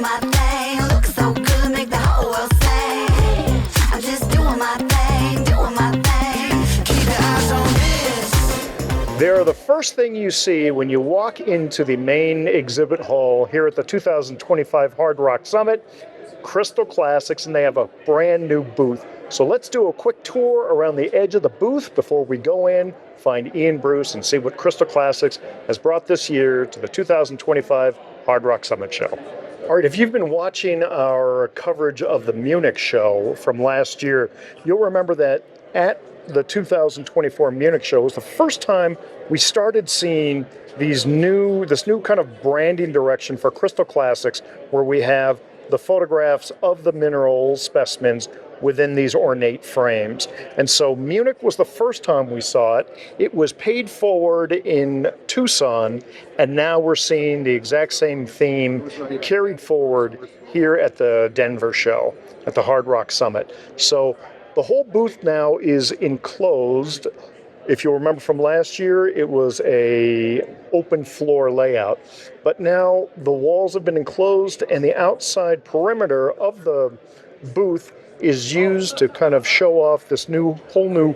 doing my thing, looking so good, make the whole world sing. I'm just doing my thing, doing my thing. Keep your eyes on this. They're the first thing you see when you walk into the main exhibit hall here at the 2025 Hard Rock Summit, Crystal Classics, and they have a brand new booth. So let's do a quick tour around the edge of the booth before we go in, find Ian Bruce, and see what Crystal Classics has brought this year to the 2025 Hard Rock Summit show. All right, if you've been watching our coverage of the Munich show from last year, you'll remember that at the 2024 Munich show was the first time we started seeing this new kind of branding direction for Crystal Classics, where we have the photographs of the mineral specimens within these ornate frames. And so Munich was the first time we saw it. It was paid forward in Tucson, and now we're seeing the exact same theme carried forward here at the Denver show, at the Hard Rock Summit. So the whole booth now is enclosed. If you'll remember from last year, it was a open floor layout. But now the walls have been enclosed, and the outside perimeter of the booth is used to kind of show off this whole new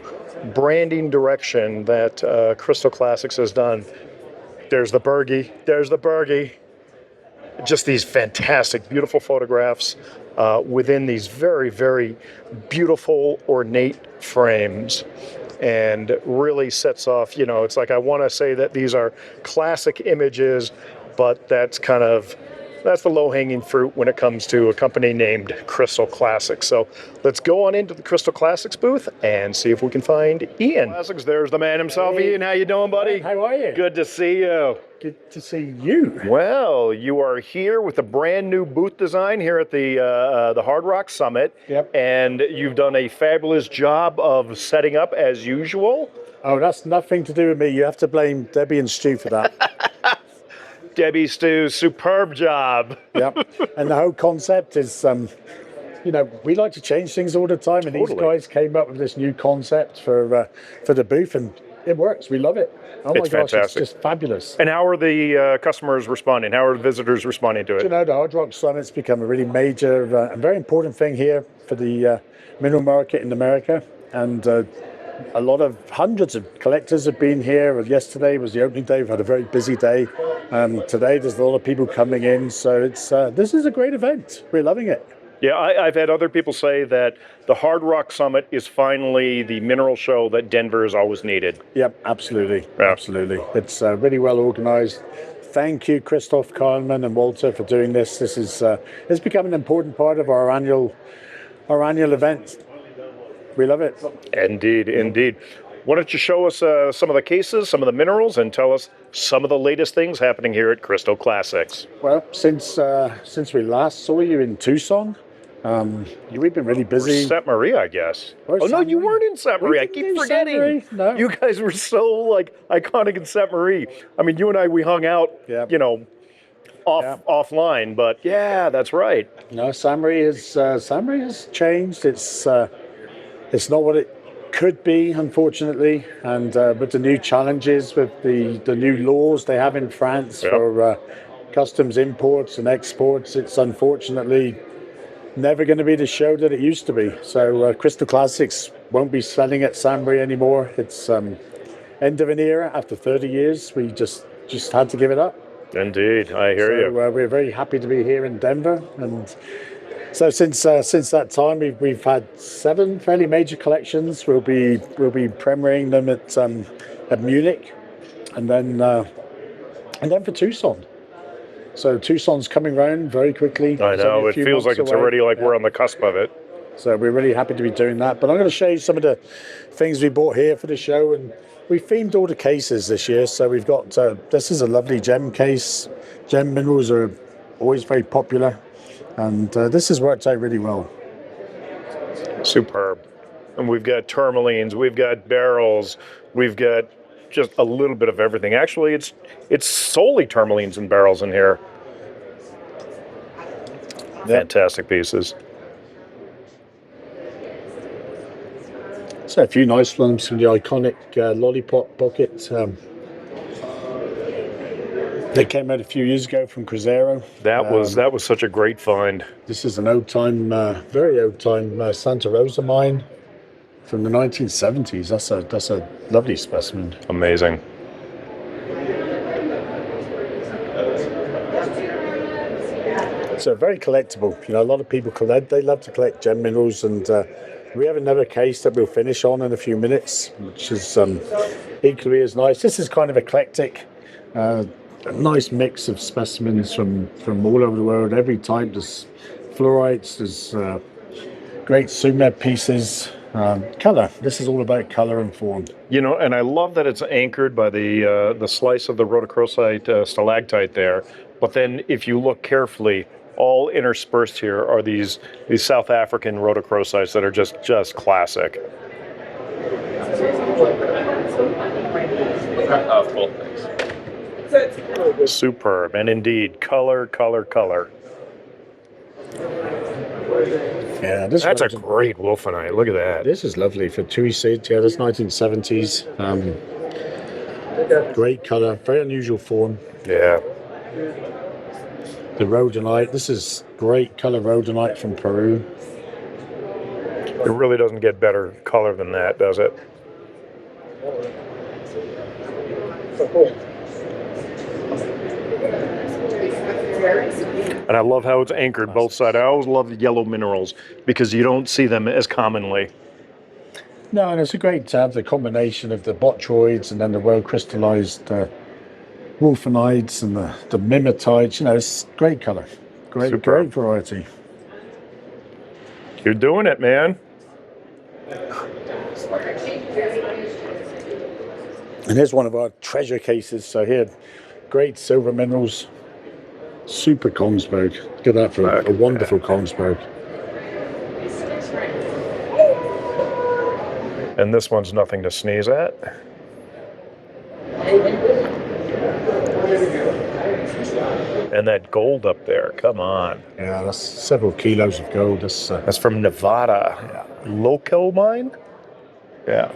branding direction that Crystal Classics has done. There's the Bergie. There's the Bergie. Just these fantastic, beautiful photographs within these very, very beautiful, ornate frames. And really sets off, it's like I want to say that these are classic images, but that's the low-hanging fruit when it comes to a company named Crystal Classics. So let's go on into the Crystal Classics booth and see if we can find Ian. Classics, there's the man himself. Hey. Ian, how you doing, buddy? How are you? Good to see you. Good to see you. Well, you are here with a brand new booth design here at the Hard Rock Summit. Yep. And you've done a fabulous job of setting up as usual. Oh, that's nothing to do with me. You have to blame Debbie and Stu for that. Debbie, Stu, superb job. Yep. And the whole concept is, we like to change things all the time. And Totally. These guys came up with this new concept for the booth, and it works. We love it. Oh my It's gosh, fantastic. it's just fabulous. And how are the customers responding? How are the visitors responding to it? The Hard Rock Summit's become a really major and very important thing here for the mineral market in America. And hundreds of collectors have been here. Yesterday was the opening day. We've had a very busy day. Today there's a lot of people coming in. So this is a great event. We're loving it. Yeah, I've had other people say that the Hard Rock Summit is finally the mineral show that Denver has always needed. Yep, absolutely. Yeah. Absolutely. It's really well organized. Thank you, Christoph Kahneman and Walter, for doing this. This is it's become an important part of our annual event. We love it. Indeed, indeed. Why don't you show us some of the cases, some of the minerals, and tell us some of the latest things happening here at Crystal Classics. Well, since we last saw you in Tucson, we've been really busy. Santa Maria, I guess. Or Oh, no, Santa you Maria. weren't in Santa Maria. I We keep didn't do forgetting. Santa Maria, no. You guys were so, iconic in Santa Maria. I mean, you and I, we hung out, Yep. offline, but yeah, that's right. No, Santa Maria has changed. It's not what it could be, unfortunately, and with the new challenges, with the new laws they have in France Yep. for customs imports and exports, it's unfortunately never going to be the show that it used to be. So Crystal Classics won't be selling at Santa Maria anymore. It's end of an era. After 30 years, we just had to give it up. Indeed, I hear you. We're very happy to be here in Denver, and so since that time, we've had 7 fairly major collections. We'll be premiering them at Munich, and then for Tucson. So Tucson's coming around very quickly. I It's know, only a it few feels like months it's away. already Yeah. we're on the cusp of it. So we're really happy to be doing that. But I'm going to show you some of the things we bought here for the show, and we themed all the cases this year. So we've got this is a lovely gem case. Gem minerals are always very popular, and this has worked out really well. Superb. And we've got tourmalines, we've got barrels, we've got just a little bit of everything. Actually, it's solely tourmalines and barrels in here. Fantastic pieces. So a few nice ones from the iconic lollipop pocket. They came out a few years ago from Cruzeiro. That was such a great find. This is an old time, very old time Santa Rosa mine from the 1970s. That's a lovely specimen. Amazing. So very collectible. You know, a lot of people collect. They love to collect gem minerals, and we have another case that we'll finish on in a few minutes, which is equally as nice. This is kind of eclectic. A nice mix of specimens from all over the world, every type. There's fluorites, there's great sumed pieces, color. This is all about color and form. You know, and I love that it's anchored by the slice of the rhodochrosite stalactite there. But then, if you look carefully, all interspersed here are these South African rhodochrosites that are just classic. Superb, and indeed, color. Yeah, That's a great wolfenite. Look at that. This is lovely for Tui seed. Yeah, that's 1970s. Great color, very unusual form. Yeah. The rhodonite. This is great color rhodonite from Peru. It really doesn't get better color than that, does it? And I love how it's anchored both sides. I always love the yellow minerals because you don't see them as commonly. No, and it's a great to have the combination of the botroids and then the well crystallized wolfenites and the mimetites. You know, it's great color. Great variety. You're doing it, man. And here's one of our treasure cases. So here, great silver minerals. Super Kongsberg. Look at that for a wonderful Kongsberg. And this one's nothing to sneeze at. And that gold up there, come on. Yeah, that's several kilos of gold. That's from Nevada. Yeah. Local mine? Yeah.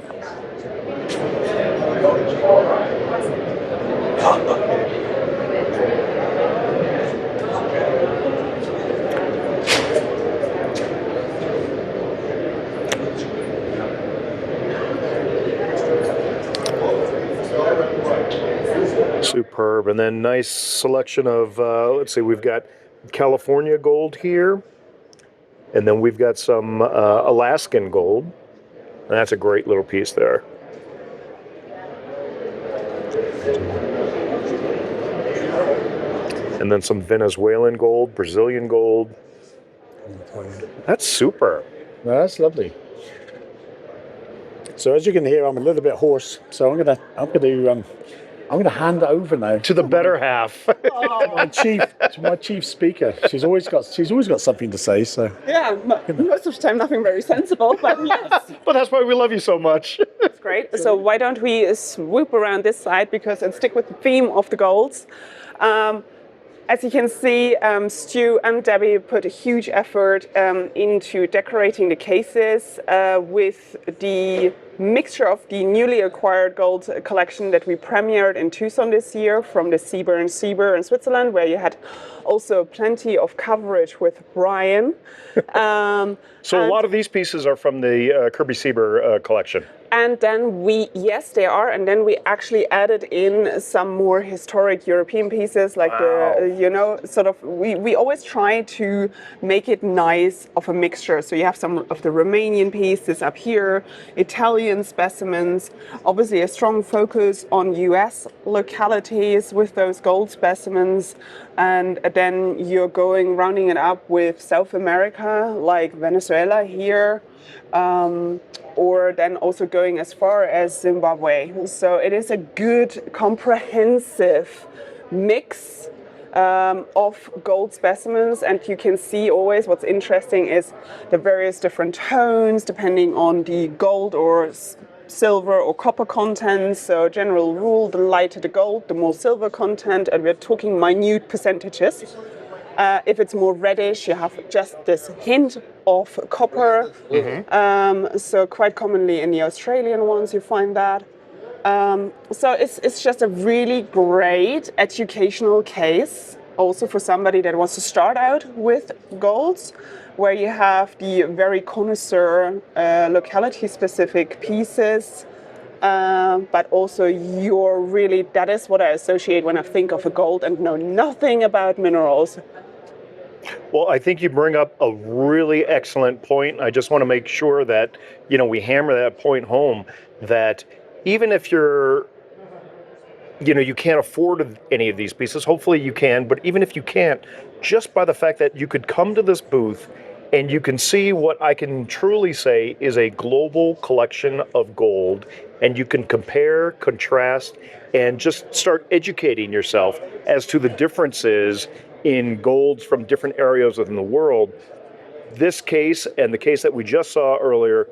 Superb. And then nice selection of, let's see, we've got California gold here. And then we've got some Alaskan gold. And that's a great little piece there. And then some Venezuelan gold, Brazilian gold. That's super. Well, that's lovely. So as you can hear, I'm a little bit hoarse. So I'm gonna hand it over now to the better half. to my chief speaker. She's always got something to say. So yeah, most of the time nothing very sensible, but yes. But that's why we love you so much. That's great. So why don't we swoop around this side and stick with the theme of the golds. As you can see, Stu and Debbie put a huge effort into decorating the cases with the mixture of the newly acquired gold collection that we premiered in Tucson this year from the Sieber in Switzerland, where you had also plenty of coverage with Brian. So a lot of these pieces are from the Kirby Sieber collection. And then yes, they are. And then we actually added in some more historic European pieces, like we always try to make it nice of a mixture. So you have some of the Romanian pieces up here, Italian specimens, obviously a strong focus on US localities with those gold specimens. And then you're rounding it up with South America, like Venezuela here. Or then also going as far as Zimbabwe. So it is a good, comprehensive mix of gold specimens, and you can see always what's interesting is the various different tones depending on the gold or silver or copper content. So general rule, the lighter the gold, the more silver content, and we're talking minute percentages. If it's more reddish, you have just this hint of copper. Mm-hmm. So quite commonly in the Australian ones you find that. So it's just a really great educational case, also for somebody that wants to start out with golds, where you have the very connoisseur, locality-specific pieces, but also that is what I associate when I think of a gold and know nothing about minerals. Well, I think you bring up a really excellent point. I just want to make sure that, we hammer that point home, that even if you can't afford any of these pieces, hopefully you can, but even if you can't, just by the fact that you could come to this booth and you can see what I can truly say is a global collection of gold, and you can compare, contrast, and just start educating yourself as to the differences in golds from different areas within the world. This case and the case that we just saw earlier,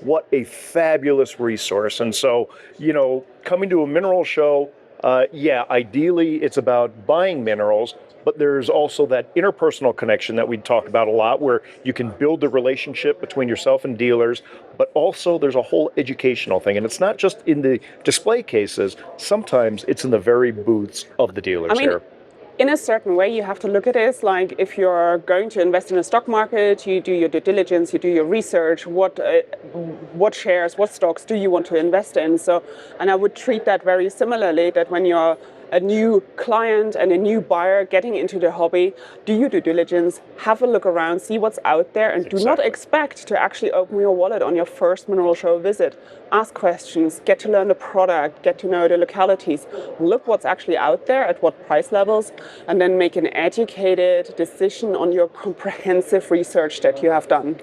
what a fabulous resource. And so, coming to a mineral show, ideally it's about buying minerals, but there's also that interpersonal connection that we talk about a lot, where you can build the relationship between yourself and dealers, but also there's a whole educational thing. And it's not just in the display cases, sometimes it's in the very booths of the dealers here. In a certain way, you have to look at it like if you're going to invest in a stock market, you do your due diligence, you do your research, what shares, what stocks do you want to invest in. So, and I would treat that very similarly, that when you're a new client and a new buyer getting into the hobby, do your due diligence, have a look around, see what's out there, and do not expect to actually open your wallet on your first mineral show visit. Ask questions, get to learn the product, get to know the localities, look what's actually out there at what price levels, and then make an educated decision on your comprehensive research that you have done.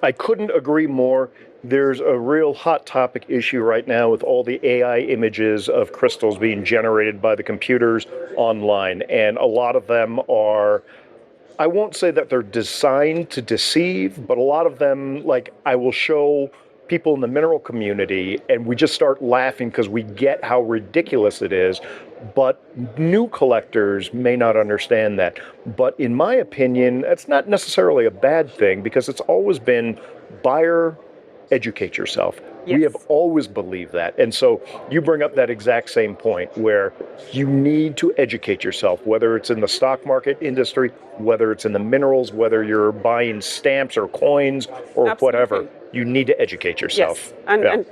I couldn't agree more. There's a real hot topic issue right now with all the AI images of crystals being generated by the computers online. And a lot of them are, I won't say that they're designed to deceive, but a lot of them, like, I will show people in the mineral community and we just start laughing because we get how ridiculous it is. But new collectors may not understand that. But in my opinion, that's not necessarily a bad thing, because it's always been buyer, educate yourself. Yes. We have always believed that. And so you bring up that exact same point, where you need to educate yourself, whether it's in the stock market industry, whether it's in the minerals, whether you're buying stamps or coins or Absolutely. whatever. You need to educate yourself. Yes.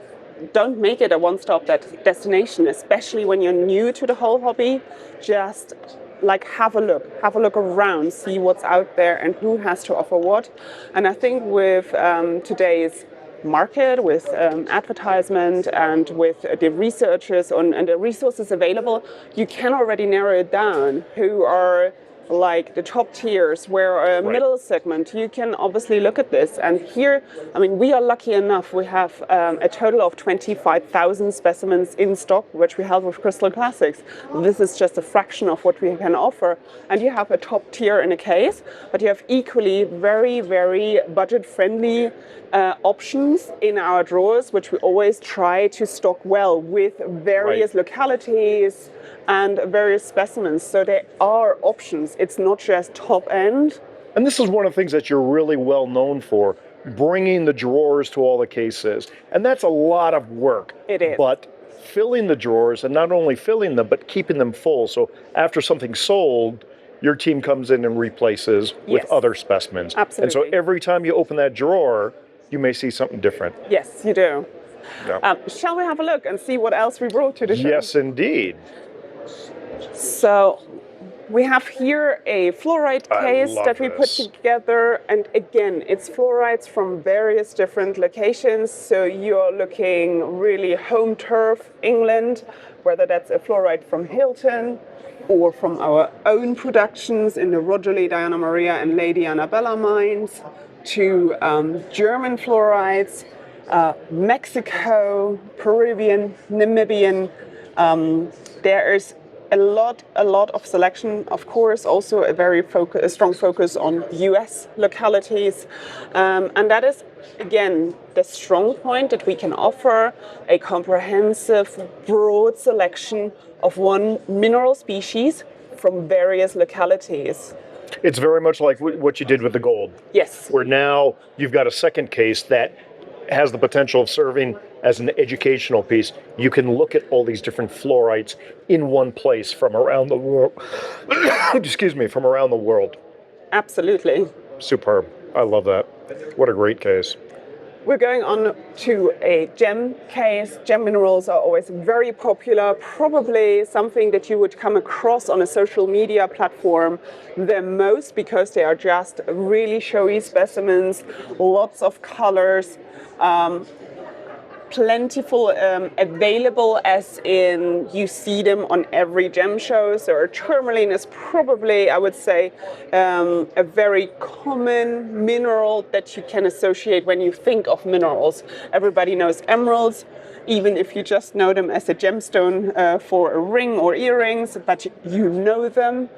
And don't make it a one-stop destination, especially when you're new to the whole hobby. Just like have a look around, see what's out there and who has to offer what. And I think with today's market, with advertisement and with the researchers and the resources available, you can already narrow it down who are like the top tiers, where a middle segment, you can obviously look at this. And here, we are lucky enough, we have a total of 25,000 specimens in stock, which we held with Crystal Classics. This is just a fraction of what we can offer. And you have a top tier in a case, but you have equally very, very budget-friendly options in our drawers, which we always try to stock well with various localities and various specimens. So there are options. It's not just top end. And this is one of the things that you're really well known for, bringing the drawers to all the cases. And that's a lot of work. It is. But filling the drawers, and not only filling them, but keeping them full. So after something's sold, your team comes in and replaces with other specimens. Absolutely. And so every time you open that drawer, you may see something different. Yes, you do. Yeah. Shall we have a look and see what else we brought to the show? Yes, indeed. So we have here a fluorite case that we put together, and again, it's fluorites from various different locations. So you're looking really home turf, England, whether that's a fluorite from Hilton or from our own productions in the Roger Lee, Diana Maria and Lady Annabella mines, to German fluorites, Mexico, Peruvian, Namibian. There is a lot of selection, of course, also a strong focus on US localities. And that is, again, the strong point, that we can offer a comprehensive, broad selection of one mineral species from various localities. It's very much like what you did with the gold. Yes. Where now you've got a second case that has the potential of serving as an educational piece. You can look at all these different fluorites in one place from around the world. Excuse me, from around the world. Absolutely. Superb. I love that. What a great case. We're going on to a gem case. Gem minerals are always very popular, probably something that you would come across on a social media platform the most, because they are just really showy specimens, lots of colors, plentiful, available, as in you see them on every gem show. So tourmaline is probably, I would say, a very common mineral that you can associate when you think of minerals. Everybody knows emeralds, even if you just know them as a gemstone for a ring or earrings, but you know them.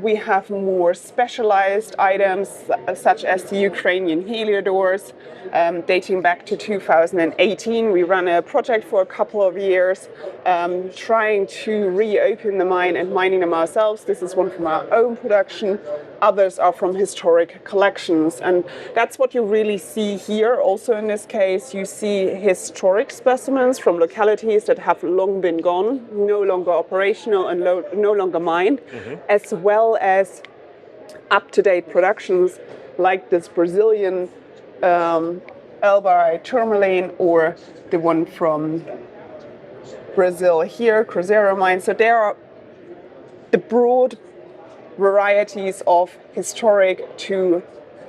We have more specialized items, such as the Ukrainian heliodors, dating back to 2018. We ran a project for a couple of years, trying to reopen the mine and mining them ourselves. This is one from our own production. Others are from historic collections. And that's what you really see here. Also in this case, you see historic specimens from localities that have long been gone, no longer operational and no longer mined, as well as up-to-date productions like this Brazilian Elbarite tourmaline, or the one from Brazil here, Cruzeiro mine. So there are the broad varieties of historic to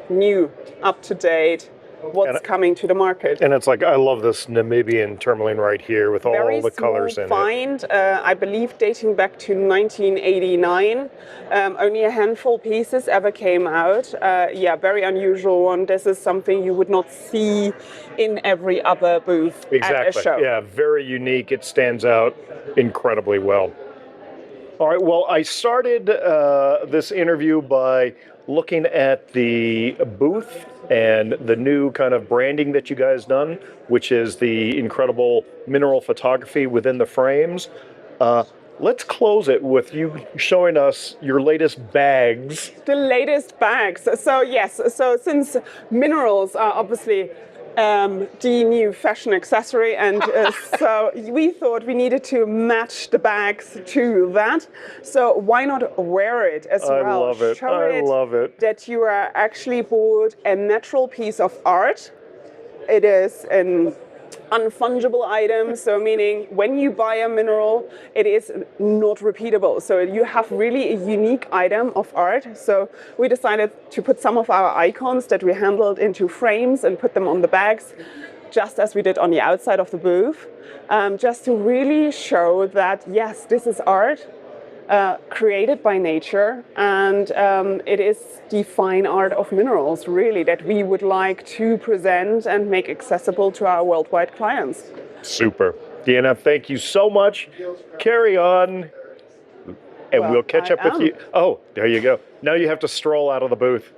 new, up-to-date, what's coming to the market. And it's like, I love this Namibian tourmaline right here with all the colors in it. Very small find, I believe dating back to 1989. Only a handful pieces ever came out. Yeah, very unusual one. This is something you would not see in every other booth at a show. Yeah, very unique. It stands out incredibly well. All right, well, I started this interview by looking at the booth and the new kind of branding that you guys done, which is the incredible mineral photography within the frames. Let's close it with you showing us your latest bags. The latest bags. So yes, so since minerals are obviously the new fashion accessory, and so we thought we needed to match the bags to that. So why not wear it as well? I love it. I love it. That you are actually bought a natural piece of art. It is an unfungible item, so meaning when you buy a mineral, it is not repeatable. So you have really a unique item of art. So we decided to put some of our icons that we handled into frames and put them on the bags, just as we did on the outside of the booth, just to really show that, yes, this is art. Created by nature, and it is the fine art of minerals, really, that we would like to present and make accessible to our worldwide clients. Super. Deanna, thank you so much. Carry on, and we'll catch up with you. Oh, there you go. Now you have to stroll out of the booth.